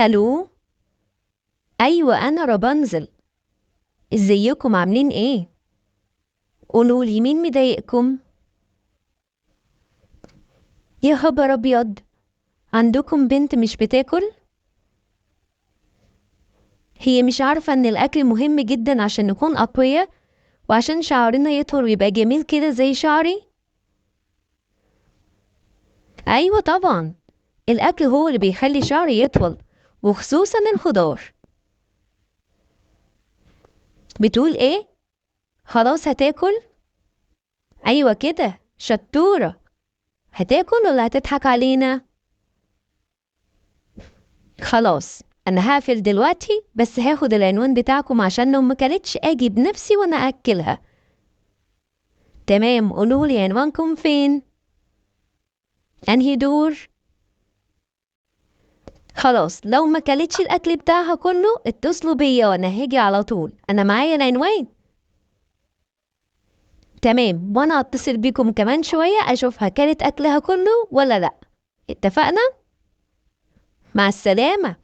الو. ايوه انا رابنزل. ازيكم عاملين ايه؟ قولولي مين مضايقكم؟ يا خبر ابيض، عندكم بنت مش بتاكل؟ هي مش عارفة ان الاكل مهم جدا عشان نكون اقوياء وعشان شعرنا يطول ويبقى جميل كده زي شعري؟ ايوه طبعا، الاكل هو اللي بيخلي شعري يطول، وخصوصا الخضار. بتقول ايه؟ خلاص هتاكل؟ ايوه كده شطورة. هتاكل ولا هتضحك علينا؟ خلاص انا هقفل دلوقتي، بس هاخد العنوان بتاعكم عشان لو ما كلتش اجي بنفسي وانا اكلها. تمام، قولولي عنوانكم فين؟ انهي دور؟ خلاص لو ما كلتش الاكل بتاعها كله اتصلوا بيا وانا هاجي على طول، انا معايا العنوان. تمام، وانا هتصل بيكم كمان شوية اشوفها كلت اكلها كله ولا لا. اتفقنا؟ مع السلامة.